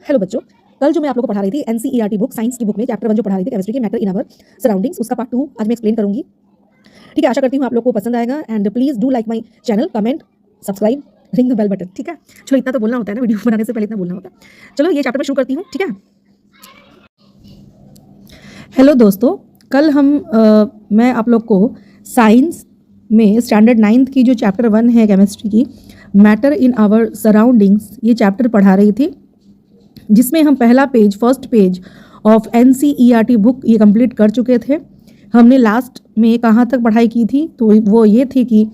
Hello बच्चों, कल जो मैं आप लोगों को पढ़ा रही थी एनसीईआरटी बुक साइंस की बुक में चैप्टर 1 जो पढ़ा रही थी केमिस्ट्री की मैटर इन आवर सराउंडिंग्स, उसका पार्ट 2 आज मैं एक्सप्लेन करूंगी। ठीक है, आशा करती हूँ आप लोग को पसंद आएगा and please do like my channel, comment, subscribe, ring the bell button. ठीक है, चलो इतना तो बोलना होता है ना, वीडियो बनाने से पहले इतना बोलना होता है। चलो ये चैप्टर मैं शुरू करती हूँ। ठीक है, हेलो दोस्तों, कल मैं आप लोग को साइंस में स्टैंडर्ड 9th की जो चैप्टर 1 है केमिस्ट्री की, मैटर इन आवर सराउंडिंग्स, ये चैप्टर पढ़ा रही थी, जिसमें हम first page of NCERT book ये कंप्लीट कर चुके थे। हमने लास्ट में कहाँ तक पढ़ाई की थी, तो वो ये थी कि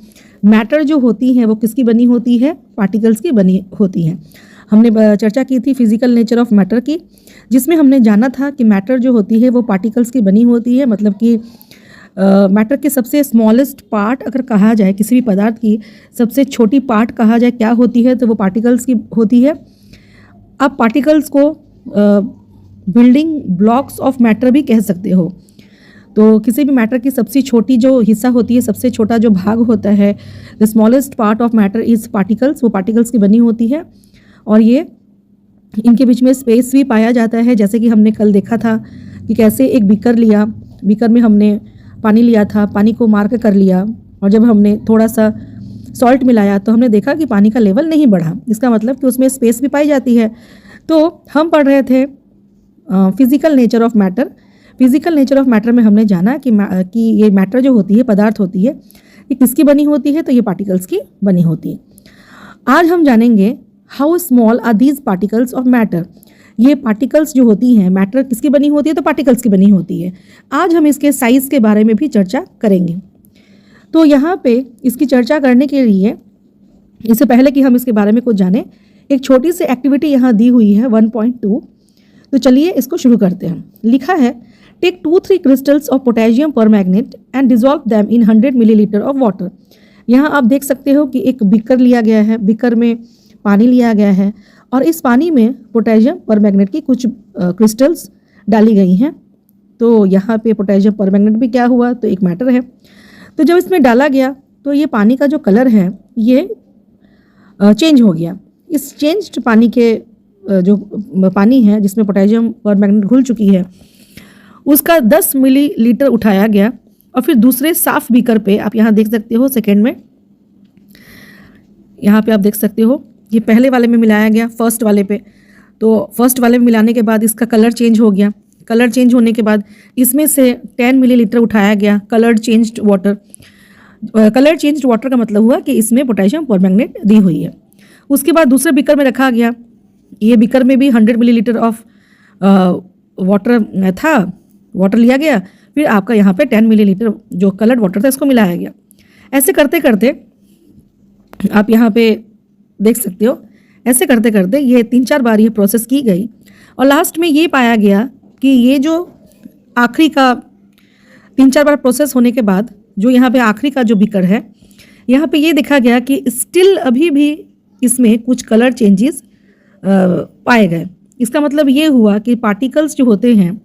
मैटर जो होती है वो किसकी बनी होती है, पार्टिकल्स की बनी होती है। हमने चर्चा की थी फिजिकल नेचर ऑफ मैटर की, जिसमें हमने जाना था कि मैटर जो होती है वो पार्टिकल्स की बनी होती है। मतलब कि मैटर के सबसे स्मॉलेस्ट पार्ट अगर कहा जाए, किसी भी पदार्थ की सबसे छोटी पार्ट कहा जाए क्या होती है, तो वो पार्टिकल्स की होती है। आप पार्टिकल्स को बिल्डिंग ब्लॉक्स ऑफ मैटर भी कह सकते हो। तो किसी भी मैटर की सबसे छोटी जो हिस्सा होती है, सबसे छोटा जो भाग होता है, the smallest part of matter is particles, वो पार्टिकल्स की बनी होती है। और ये इनके बीच में स्पेस भी पाया जाता है, जैसे कि हमने कल देखा था कि कैसे एक बीकर लिया, बीकर में हमने पानी लिया था, पानी को मार्क कर लिया, और जब हमने थोड़ा सा सॉल्ट मिलाया तो हमने देखा कि पानी का लेवल नहीं बढ़ा। इसका मतलब कि उसमें स्पेस भी पाई जाती है। तो हम पढ़ रहे थे physical nature of matter. Physical nature of matter में हमने जाना कि ये मैटर जो होती है, पदार्थ होती है, ये किसकी बनी होती है, तो ये पार्टिकल्स की बनी होती है। आज हम जानेंगे how small are these particles of matter. ये पार्टिकल्स जो होती हैं, मैटर किसकी बनी होती है, तो पार्टिकल्स की बनी होती है। आज हम इसके साइज के बारे में भी चर्चा करेंगे। तो यहाँ पे इसकी चर्चा करने के लिए, इससे पहले कि हम इसके बारे में कुछ जानें, एक छोटी सी एक्टिविटी यहाँ दी हुई है 1.2। तो चलिए इसको शुरू करते हैं। लिखा है, take 2-3 crystals of potassium permanganate and dissolve them in 100 millilitre of water. यहाँ आप देख सकते हो कि एक बीकर लिया गया है, बीकर में पानी लिया गया है, और इस पानी में पोटेशियम परमैंगनेट की कुछ क्रिस्टल्स डाली गई हैं। तो यहाँ पे पोटेशियम परमैंगनेट भी क्या हुआ, तो एक मैटर है। तो जब इसमें डाला गया तो ये पानी का जो कलर है ये चेंज हो गया। इस चेंज्ड पानी के जो पानी है जिसमें पोटेशियम परमैंगनेट घुल चुकी है, उसका 10 मिलीलीटर उठाया गया और फिर दूसरे साफ बीकर पे, आप यहाँ देख सकते हो सेकेंड में, यहाँ पे आप देख सकते हो ये पहले वाले में मिलाया गया, फर्स्ट वाले पे। तो फर्स्ट वाले में मिलाने के बाद इसका कलर चेंज हो गया। कलर चेंज होने के बाद इसमें से 10 मिलीलीटर उठाया गया colour changed water. Colour changed water का मतलब हुआ कि इसमें पोटेशियम परमैंगनेट दी हुई है। उसके बाद दूसरे बीकर में रखा गया, ये बीकर में भी 100 मिलीलीटर ऑफ वाटर था, वाटर लिया गया। फिर आपका यहाँ पे 10 मिलीलीटर जो कलर्ड वाटर था इसको मिलाया गया। ऐसे करते करते आप यहाँ पे देख सकते हो, ऐसे करते करते ये 3-4 बार ये प्रोसेस की गई, और लास्ट में ये पाया गया कि ये जो आखिरी का 3-4 बार प्रोसेस होने के बाद जो यहाँ पे आखिरी का जो बीकर है, यहाँ पे ये देखा गया कि स्टिल अभी भी इसमें कुछ कलर चेंजेस पाए गए। इसका मतलब ये हुआ कि पार्टिकल्स जो होते हैं,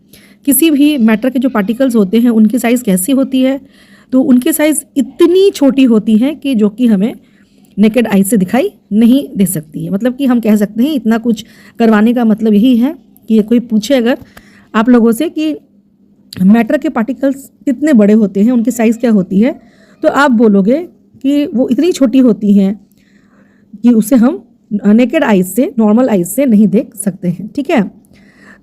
किसी भी मैटर के जो पार्टिकल्स होते हैं, उनकी साइज़ कैसी होती है, तो उनकी साइज़ इतनी छोटी होती है कि जो कि हमें नेकेड आई से दिखाई नहीं दे सकती है। मतलब कि हम कह सकते हैं इतना कुछ करवाने का मतलब यही है कि कोई पूछे अगर आप लोगों से कि मैटर के पार्टिकल्स कितने बड़े होते हैं, उनकी साइज़ क्या होती है, तो आप बोलोगे कि वो इतनी छोटी होती हैं कि उसे हम नेकेड आइज से, नॉर्मल आइज से नहीं देख सकते हैं। ठीक है,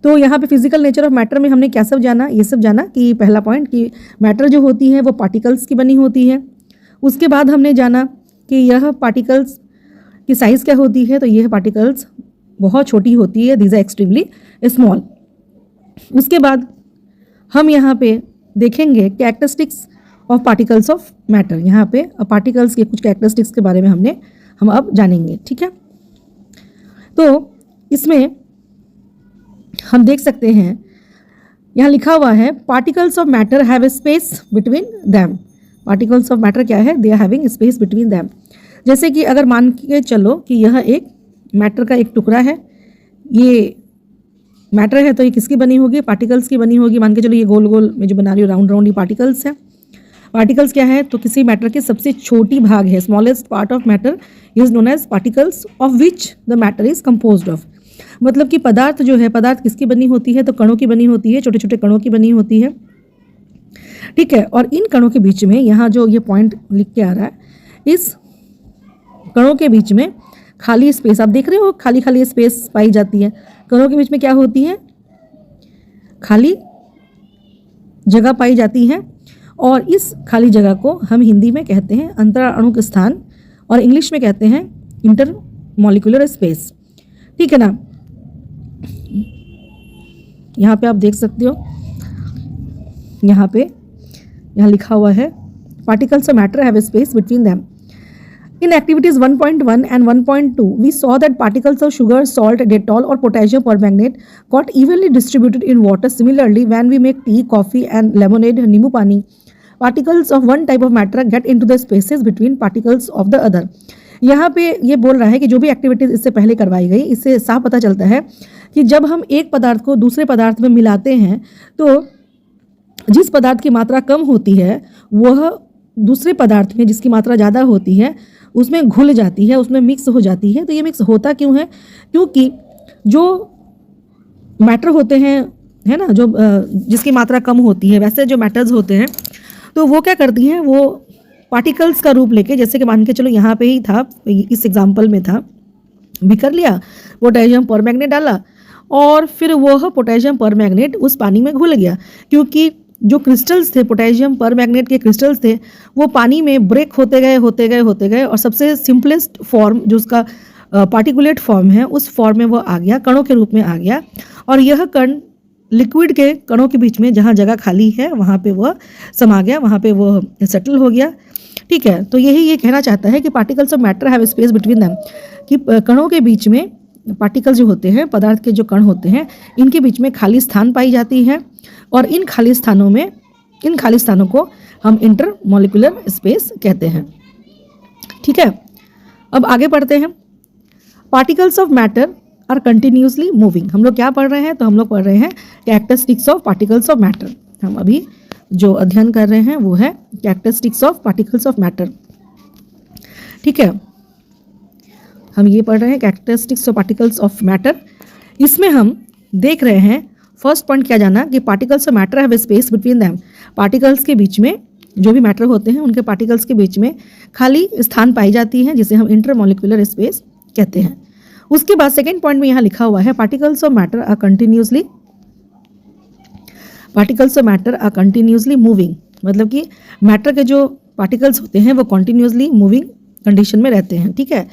तो यहाँ पे फिजिकल नेचर ऑफ मैटर में हमने क्या सब जाना, ये सब जाना कि पहला पॉइंट कि मैटर जो होती है वो पार्टिकल्स की बनी होती है। उसके बाद हमने जाना कि यह पार्टिकल्स की साइज़ क्या होती है, तो यह पार्टिकल्स बहुत छोटी होती है, दीज आर एक्सट्रीमली स्मॉल। उसके बाद हम यहाँ पे देखेंगे characteristics of particles of matter. यहाँ पे पार्टिकल्स के कुछ कैरेक्टरिस्टिक्स के बारे में हम अब जानेंगे। ठीक है, तो इसमें हम देख सकते हैं यहाँ लिखा हुआ है, particles of matter have a space between them. Particles of matter क्या है, they are having space between them. जैसे कि अगर मान के चलो कि यह एक मैटर का एक टुकड़ा है, ये मैटर है तो ये किसकी बनी होगी, पार्टिकल्स की बनी होगी। मान के चलो ये गोल गोल में जो बना रही हूँ राउंड राउंड, ये पार्टिकल्स है। पार्टिकल्स क्या है, तो किसी मैटर के सबसे छोटी भाग है, smallest part of matter is known as particles of which the matter is composed of. मतलब कि पदार्थ जो है, पदार्थ किसकी बनी होती है, तो कणों की बनी होती है, छोटे छोटे कणों की बनी होती है, ठीक है। और इन कणों के बीच में यहाँ जो ये पॉइंट लिख के आ रहा है, इस कणों के बीच में खाली स्पेस, आप देख रहे हो खाली खाली स्पेस पाई जाती है। कणों के बीच में क्या होती है, खाली जगह पाई जाती है, और इस खाली जगह को हम हिंदी में कहते हैं अंतराणुक स्थान और इंग्लिश में कहते हैं इंटरमॉलिक्यूलर स्पेस, ठीक है ना। यहाँ पे आप देख सकते हो, यहाँ लिखा हुआ है particles of matter have a space between them. In activities 1.1 and 1.2, we saw that particles of sugar, salt, Dettol or potassium permanganate got evenly distributed in water. Similarly, when we make tea, coffee and lemonade, नींबू पानी, particles of one type of matter get into the spaces between particles of the other. यहाँ पे ये बोल रहा है कि जो भी एक्टिविटीज़ इससे पहले करवाई गई, इससे साफ पता चलता है कि जब हम एक पदार्थ को दूसरे पदार्थ में मिलाते हैं तो जिस पदार्थ की मात्रा कम होती है वह दूसरे पदार्थ में जिसकी मात्रा ज़्यादा होती है उसमें घुल जाती है, उसमें मिक्स हो जाती है। तो ये मिक्स होता क्यों है, क्योंकि जो मैटर होते हैं, है ना, जो जिसकी मात्रा कम होती है, वैसे जो मैटर्स होते हैं तो वो क्या करती हैं, वो पार्टिकल्स का रूप लेके, जैसे कि मान के चलो यहाँ पे ही था, इस एग्जाम्पल में था, बीकर लिया, पोटेशियम परमैंगनेट डाला और फिर वह पोटेशियम परमैंगनेट उस पानी में घुल गया, क्योंकि जो क्रिस्टल्स थे, पोटेशियम परमैंगनेट के क्रिस्टल्स थे, वो पानी में ब्रेक होते गए और सबसे सिंपलेस्ट फॉर्म जो उसका पार्टिकुलेट फॉर्म है, उस फॉर्म में वो आ गया, कणों के रूप में आ गया। और यह कण लिक्विड के कणों के बीच में जहाँ जगह खाली है वहाँ पे वह समा गया, वहाँ पे वह सेटल हो गया, ठीक है। तो यही ये कहना चाहता है कि particles of matter have space between them, कि कणों के बीच में, पार्टिकल जो होते हैं, पदार्थ के जो कण होते हैं, इनके बीच में खाली स्थान पाई जाती है और इन खाली स्थानों को हम इंटरमॉलिक्यूलर स्पेस कहते हैं, ठीक है। अब आगे पढ़ते हैं। Particles of matter are continuously moving. हम लोग क्या पढ़ रहे हैं, तो हम लोग पढ़ रहे हैं characteristics of particles of matter. हम अभी जो अध्ययन कर रहे हैं वो है characteristics of particles of matter, ठीक है। हम ये पढ़ रहे हैं characteristics of particles of matter. इसमें हम देख रहे हैं, फर्स्ट पॉइंट क्या जाना, कि particles of matter have space between them. Particles के बीच में, जो भी मैटर होते हैं उनके पार्टिकल्स के बीच में खाली स्थान पाई जाती है, जिसे हम इंटरमॉलिक्यूलर स्पेस कहते हैं। उसके बाद सेकेंड पॉइंट में यहाँ लिखा हुआ है particles of matter are continuously moving, मतलब कि मैटर के जो पार्टिकल्स होते हैं वो कंटिन्यूसली मूविंग कंडीशन में रहते हैं, ठीक है।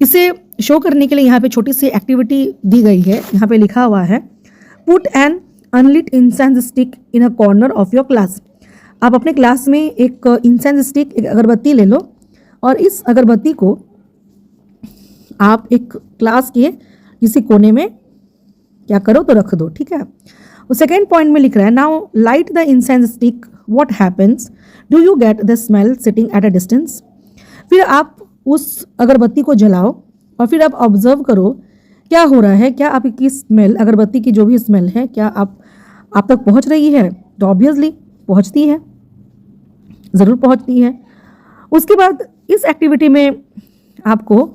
इसे शो करने के लिए यहाँ पे छोटी सी एक्टिविटी दी गई है। यहाँ पे लिखा हुआ है put an unlit incense stick in a corner of your class. आप अपने क्लास में एक इंसेंस स्टिक, एक अगरबत्ती ले लो और इस अगरबत्ती को आप एक क्लास के किसी कोने में क्या करो तो रख दो, ठीक है। सेकेंड पॉइंट में लिख रहा है now light the incense stick, what happens, do you get the smell sitting at a distance. फिर आप उस अगरबत्ती को जलाओ और फिर आप ऑब्जर्व करो क्या हो रहा है, क्या आपकी स्मेल, अगरबत्ती की जो भी स्मेल है, क्या आप तक पहुंच रही है। तो ऑब्वियसली पहुंचती है, ज़रूर पहुंचती है। उसके बाद इस एक्टिविटी में आपको,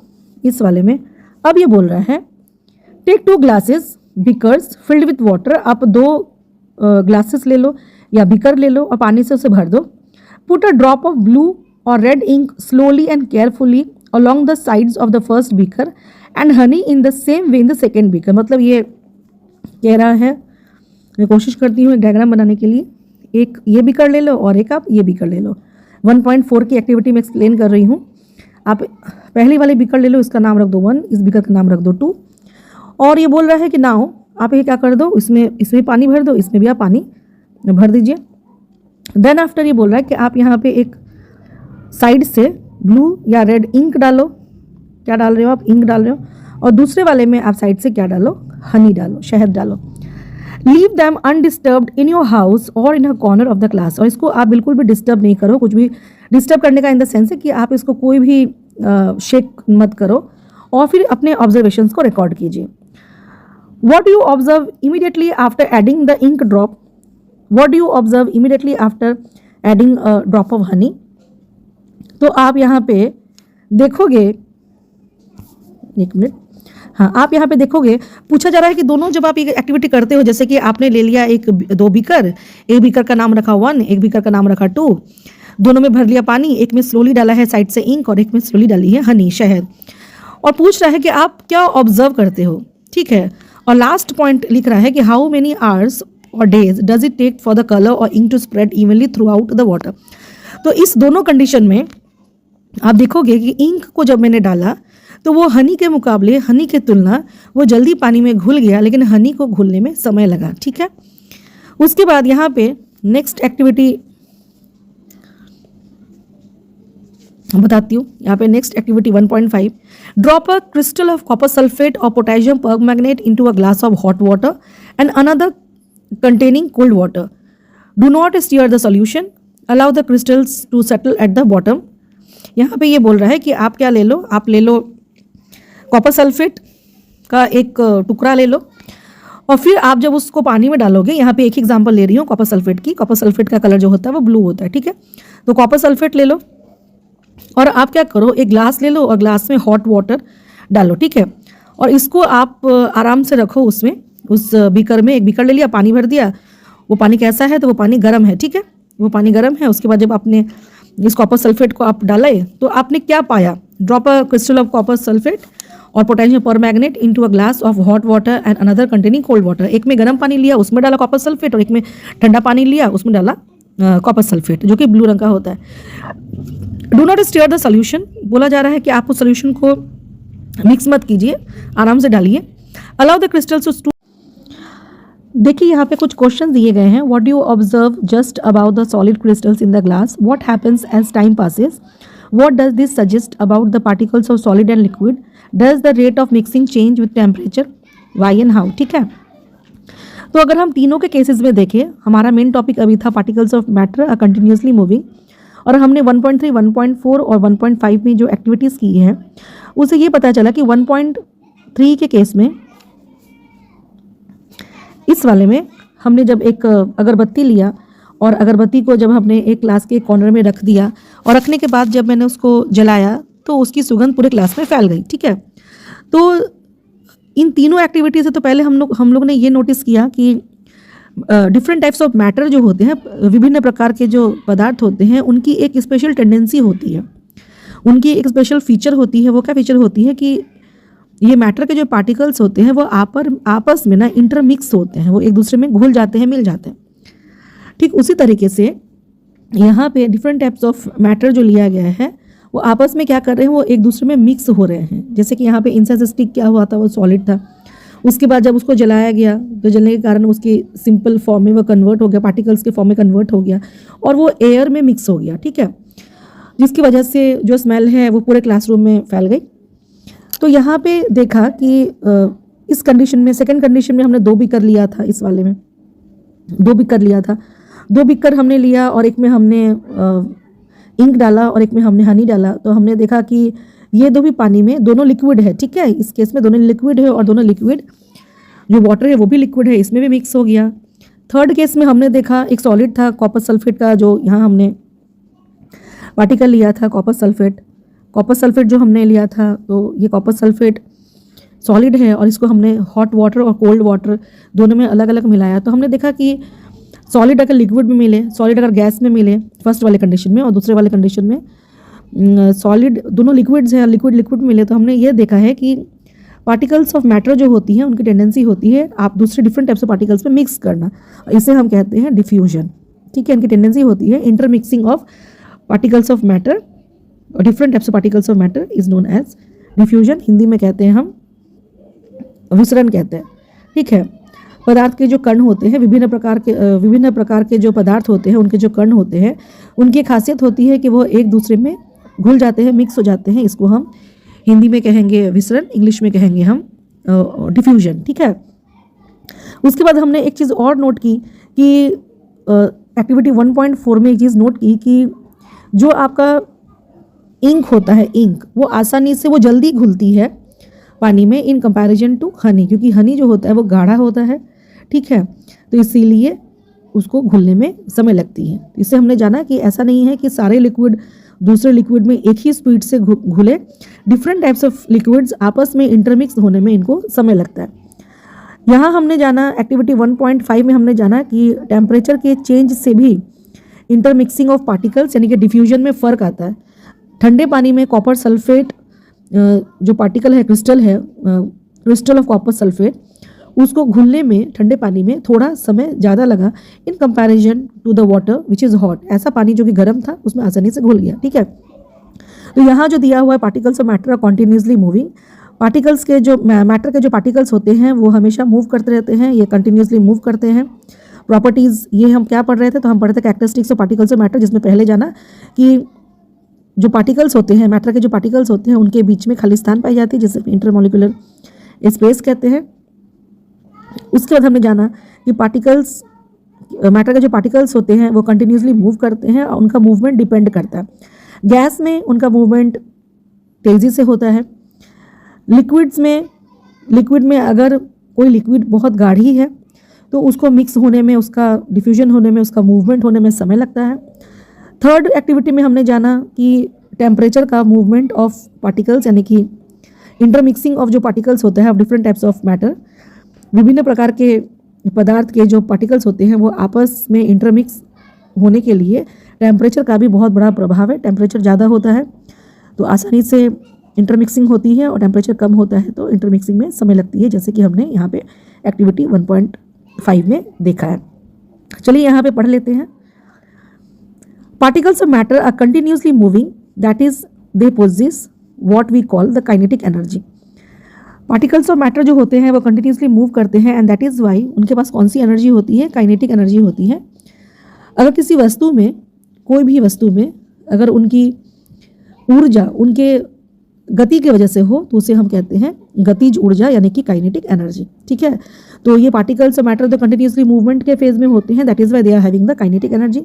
इस वाले में अब ये बोल रहा है take 2 glasses beakers filled with water. आप 2 ग्लासेस ले लो या बिकर ले लो और पानी से उसे भर दो। Put a drop of blue और red ink slowly and carefully along the sides of the first beaker and honey in the same way in the second beaker। मतलब ये कह रहा है, मैं कोशिश करती हूँ एक डायग्राम बनाने के लिए, एक ये बीकर ले लो और एक आप ये बीकर ले लो। 1.4 की एक्टिविटी में एक्सप्लेन कर रही हूँ। आप पहली वाली बीकर ले लो, इसका नाम रख दो 1, इस बीकर का नाम रख दो 2। और ये बोल रहा है कि नाउ आप ये क्या कर दो, इसमें पानी भर दो, इसमें भी आप पानी भर दीजिए। देन आफ्टर ये बोल रहा है कि आप यहाँ पे एक साइड से ब्लू या रेड इंक डालो। क्या डाल रहे हो आप, इंक डाल रहे हो। और दूसरे वाले में आप साइड से क्या डालो, हनी डालो, शहद डालो। Leave them undisturbed in your house और in a corner of the class. और इसको आप बिल्कुल भी डिस्टर्ब नहीं करो, कुछ भी डिस्टर्ब करने का इन द सेंस है कि आप इसको कोई भी शेक मत करो और फिर अपने ऑब्जर्वेशंस को रिकॉर्ड कीजिए। What you observe immediately after adding the ink drop, what do you observe immediately after adding a drop of honey. तो आप यहाँ पे देखोगे, एक मिनट, हाँ, आप यहाँ पे देखोगे पूछा जा रहा है कि दोनों जब आप ये एक्टिविटी करते हो, जैसे कि आपने ले लिया एक 2 बीकर, एक बीकर का नाम रखा 1, एक बीकर का नाम रखा 2, दोनों में भर लिया पानी, एक में स्लोली डाला है साइड से इंक और एक में स्लोली डाली है हनी, शहद, और पूछ रहा है कि आप क्या ऑब्जर्व करते हो, ठीक है। और लास्ट पॉइंट लिख रहा है कि हाउ मेनी आवर्स और days does it take for the colour और ink to spread evenly throughout the water. तो इस दोनों कंडीशन में आप देखोगे कि इंक को जब मैंने डाला तो वो हनी के मुकाबले, हनी के तुलना वो जल्दी पानी में घुल गया, लेकिन हनी को घुलने में समय लगा, ठीक है। उसके बाद यहाँ पे नेक्स्ट एक्टिविटी बताती हूँ। यहाँ पे next activity 1.5, drop a crystal of copper sulphate और potassium permanganate into a glass of hot water and another containing cold water. Do not stir the solution. Allow the crystals to settle at the bottom. यहाँ पे ये बोल रहा है कि आप क्या ले लो, आप ले लो कॉपर सल्फेट का एक टुकड़ा ले लो और फिर आप जब उसको पानी में डालोगे, यहाँ पे एक एग्जांपल ले रही हूँ कॉपर सल्फेट की। कॉपर सल्फेट का कलर जो होता है वो ब्लू होता है, ठीक है। तो कॉपर सल्फेट ले लो और आप क्या करो, एक ग्लास ले लो और ग्लास में हॉट वाटर डालो, ठीक है। और इसको आप आराम से रखो उसमें, उस बीकर में। एक बीकर ले लिया, पानी भर दिया, वो पानी कैसा है, तो वो पानी गर्म है, ठीक है, वो पानी गर्म है। उसके बाद जब आपने इस कॉपर सल्फेट को आप डाले तो आपने क्या पाया, drop a crystal of copper sulphate और potassium permanganate into a glass of hot water and another containing cold water. एक में गर्म पानी लिया, उसमें डाला कॉपर सल्फेट, और एक में ठंडा पानी लिया, उसमें डाला कॉपर सल्फेट जो कि ब्लू रंग का होता है। Do not steer the solution, बोला जा रहा है कि आप उस सोल्यूशन को मिक्स मत कीजिए, आराम से डालिए। अलाउ द क्रिस्टल्स टू, देखिए यहाँ पे कुछ क्वेश्चन दिए गए हैं। What do you observe just about the solid crystals in the glass, what happens as time passes, what does this suggest about the particles of solid and liquid, does the rate of mixing change with temperature, why and how, ठीक है। तो अगर हम तीनों के cases में देखें, हमारा मेन टॉपिक अभी था particles of matter are continuously moving, और हमने 1.3, 1.4 और 1.5 में जो एक्टिविटीज़ की हैं उसे ये पता चला कि 1.3 के केस में, इस वाले में हमने जब एक अगरबत्ती लिया और अगरबत्ती को जब हमने एक क्लास के कॉर्नर में रख दिया और रखने के बाद जब मैंने उसको जलाया तो उसकी सुगंध पूरे क्लास में फैल गई, ठीक है। तो इन तीनों एक्टिविटी से तो पहले हम लोग ने ये नोटिस किया कि डिफरेंट टाइप्स ऑफ मैटर जो होते हैं, विभिन्न प्रकार के जो पदार्थ होते हैं, उनकी एक स्पेशल टेंडेंसी होती है, उनकी एक स्पेशल फीचर होती है। वो क्या फीचर होती है कि ये मैटर के जो पार्टिकल्स होते हैं वो आपस में ना इंटरमिक्स होते हैं, वो एक दूसरे में घुल जाते हैं, मिल जाते हैं। ठीक उसी तरीके से यहाँ पे डिफरेंट टाइप्स ऑफ मैटर जो लिया गया है वो आपस में क्या कर रहे हैं, वो एक दूसरे में मिक्स हो रहे हैं। जैसे कि यहाँ पे इंसेंस स्टिक क्या हुआ था, वो सॉलिड था, उसके बाद जब उसको जलाया गया तो जलने के कारण उसकी सिंपल फॉर्म में वो कन्वर्ट हो गया, पार्टिकल्स के फॉर्म में कन्वर्ट हो गया और वो एयर में मिक्स हो गया, ठीक है, जिसकी वजह से जो स्मेल है वो पूरे क्लासरूम में फैल गई। तो यहाँ पे देखा कि इस कंडीशन में, सेकंड कंडीशन में हमने 2 बीकर लिया था, इस वाले में 2 बीकर लिया था, 2 बीकर हमने लिया और एक में हमने इंक डाला और एक में हमने हनी डाला। तो हमने देखा कि ये दो भी पानी में, दोनों लिक्विड है, ठीक है, इस केस में दोनों लिक्विड है और दोनों लिक्विड, जो वाटर है वो भी लिक्विड है, इसमें भी मिक्स हो गया। थर्ड केस में हमने देखा एक सॉलिड था कॉपर सल्फेट का, जो यहाँ हमने पार्टिकल लिया था कॉपर सल्फेट जो हमने लिया था, तो ये कॉपर सल्फेट सॉलिड है और इसको हमने हॉट वाटर और कोल्ड वाटर दोनों में अलग अलग मिलाया। तो हमने देखा कि सॉलिड अगर लिक्विड में मिले, सॉलिड अगर गैस में मिले फर्स्ट वाले कंडीशन में, और दूसरे वाले कंडीशन में सॉलिड दोनों लिक्विड्स हैं, लिक्विड मिले, तो हमने ये देखा है कि पार्टिकल्स ऑफ मैटर जो होती हैं उनकी टेंडेंसी होती है आप दूसरे डिफरेंट टाइप्स ऑफ पार्टिकल्स में मिक्स करना, इसे हम कहते हैं डिफ्यूजन, ठीक है। इनकी टेंडेंसी होती है intermixing of particles of matter, different types of particles of matter is known as diffusion. Hindi में कहते हैं हम विसरण कहते हैं, ठीक है। पदार्थ के जो कण होते हैं, विभिन्न प्रकार के जो पदार्थ होते हैं, उनके जो कण होते हैं, उनकी खासियत होती है कि वो एक दूसरे में घुल जाते हैं, मिक्स हो जाते हैं। इसको हम हिंदी में कहेंगे विसरण, इंग्लिश में कहेंगे हम डिफ्यूजन, ठीक है। उसके बाद हमने एक चीज़ और नोट की कि एक्टिविटी 1.4 में एक चीज़ नोट की कि जो आपका इंक होता है, इंक वो आसानी से, वो जल्दी घुलती है पानी में इन कंपैरिजन टू हनी, क्योंकि हनी जो होता है वो गाढ़ा होता है, ठीक है, तो इसीलिए उसको घुलने में समय लगती है। इससे हमने जाना कि ऐसा नहीं है कि सारे लिक्विड दूसरे लिक्विड में एक ही स्पीड से घुले। डिफरेंट टाइप्स ऑफ लिक्विड्स आपस में इंटरमिक्स होने में इनको समय लगता है। यहाँ हमने जाना एक्टिविटी 1.5 में हमने जाना कि टेम्परेचर के चेंज से भी इंटरमिक्सिंग ऑफ पार्टिकल्स यानी कि डिफ्यूजन में फ़र्क आता है। ठंडे पानी में कॉपर सल्फेट जो पार्टिकल है, क्रिस्टल ऑफ कॉपर सल्फेट, उसको घुलने में ठंडे पानी में थोड़ा समय ज़्यादा लगा in comparison to the water which is hot. ऐसा पानी जो कि गर्म था उसमें आसानी से घुल गया। ठीक है, तो यहाँ जो दिया हुआ है particles of matter are continuously moving. Particles के जो मैटर के जो पार्टिकल्स होते हैं वो हमेशा मूव करते रहते हैं, ये कंटिन्यूसली मूव करते हैं। प्रॉपर्टीज़ ये हम क्या पढ़ रहे थे, तो हम पढ़े थे characteristics of particles of matter, जिसमें पहले जाना कि जो पार्टिकल्स होते हैं, मैटर के जो पार्टिकल्स होते हैं उनके बीच में खाली स्थान पाई जाती है जिसे इंटरमोलिकुलर स्पेस कहते हैं। उसके बाद हमने जाना कि पार्टिकल्स मैटर के जो पार्टिकल्स होते हैं वो कंटिन्यूसली मूव करते हैं और उनका मूवमेंट डिपेंड करता है। गैस में उनका मूवमेंट तेज़ी से होता है। लिक्विड में अगर कोई लिक्विड बहुत गाढ़ी है तो उसको मिक्स होने में, उसका डिफ्यूजन होने में, उसका मूवमेंट होने में समय लगता है। थर्ड एक्टिविटी में हमने जाना कि टेम्परेचर का मूवमेंट ऑफ पार्टिकल्स यानी कि इंटरमिक्सिंग ऑफ जो पार्टिकल्स होता है of different types of matter, विभिन्न प्रकार के पदार्थ के जो पार्टिकल्स होते हैं वो आपस में इंटरमिक्स होने के लिए टेम्परेचर का भी बहुत बड़ा प्रभाव है। टेम्परेचर ज़्यादा होता है तो आसानी से इंटरमिक्सिंग होती है और टेम्परेचर कम होता है तो इंटरमिक्सिंग में समय लगती है, जैसे कि हमने यहाँ पे एक्टिविटी 1.5 में देखा है। चलिए यहाँ पे पढ़ लेते हैं। Particles of matter are continuously moving, that is they possess what we call the kinetic energy. Particles of matter जो होते हैं वो कंटिन्यूसली मूव करते हैं एंड दैट इज़ वाई उनके पास कौन सी एनर्जी होती है, काइनेटिक एनर्जी होती है। अगर किसी वस्तु में, कोई भी वस्तु में अगर उनकी ऊर्जा उनके गति की वजह से हो तो उसे हम कहते हैं गतिज ऊर्जा यानी कि काइनेटिक एनर्जी। ठीक है, तो ये पार्टिकल्स ऑफ मैटर जो कंटिन्यूसली मूवमेंट के फेज में होते हैं, that is why they are having the kinetic energy.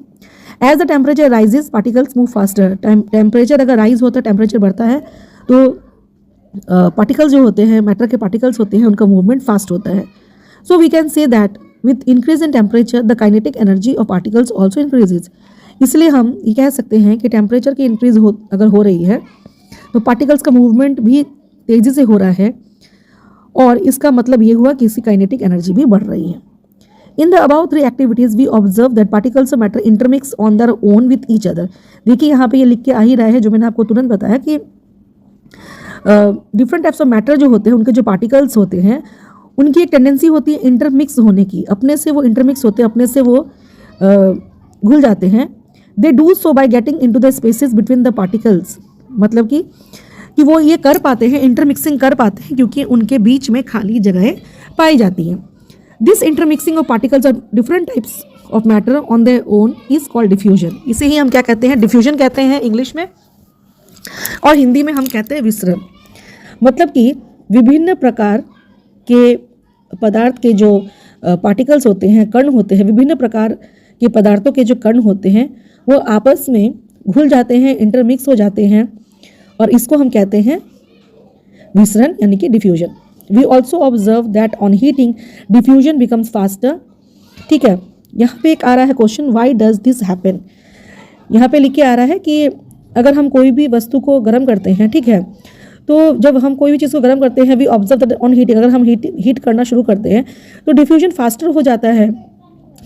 As the temperature rises particles move faster. Temperature अगर राइज होता है, टेम्परेचर बढ़ता है तो पार्टिकल्स जो होते हैं, मैटर के पार्टिकल्स होते हैं, उनका मूवमेंट फास्ट होता है। So we can say that with increase in temperature the kinetic energy of particles also increases. इसलिए हम ये कह सकते हैं कि टेम्परेचर की इंक्रीज अगर हो रही है तो पार्टिकल्स का मूवमेंट भी तेज़ी से हो रहा है और इसका मतलब ये हुआ कि इसकी काइनेटिक एनर्जी भी बढ़ रही है। In the about 3 activities we observe that particles of matter intermix on their own with each other. देखिए यहाँ पे ये लिख के आ ही रहा है जो मैंने आपको तुरंत बताया कि डिफरेंट टाइप्स ऑफ मैटर जो होते हैं, उनके जो पार्टिकल्स होते हैं, उनकी एक टेंडेंसी होती है इंटरमिक्स होने की। अपने से वो इंटरमिक्स होते हैं, अपने से वो घुल जाते हैं। They do so by getting into the spaces between the particles. मतलब कि वो ये कर पाते हैं, इंटरमिक्सिंग कर पाते हैं क्योंकि उनके बीच में खाली जगहें पाई जाती हैं। This intermixing of particles of different types of matter on their own is called diffusion. इसे ही हम क्या कहते हैं, डिफ्यूजन कहते हैं इंग्लिश में, और हिंदी में हम कहते हैं विसरण। मतलब कि विभिन्न प्रकार के पदार्थ के जो पार्टिकल्स होते हैं, कण होते हैं, विभिन्न प्रकार के पदार्थों के जो कण होते हैं वो आपस में घुल जाते हैं, इंटरमिक्स हो जाते हैं और इसको हम कहते हैं विसरण यानी कि diffusion. We also observe that on heating diffusion becomes faster. ठीक है, यहाँ पे एक आ रहा है question, why does this happen. यहाँ पे लिख के आ रहा है कि अगर हम कोई भी वस्तु को गर्म करते हैं, ठीक है, तो जब हम कोई भी चीज़ को गर्म करते हैं, we observe that on heating, अगर हम हीट करना शुरू करते हैं तो डिफ्यूजन फास्टर हो जाता है।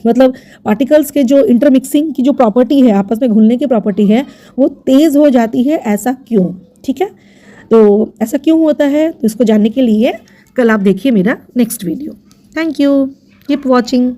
मतलब पार्टिकल्स के जो इंटरमिक्सिंग की जो प्रॉपर्टी है, आपस में घुलने की प्रॉपर्टी है, वो तेज़ हो जाती है। ऐसा क्यों? ठीक है, तो ऐसा क्यों होता है, तो इसको जानने के लिए कल आप देखिए मेरा next video. Thank you, keep watching.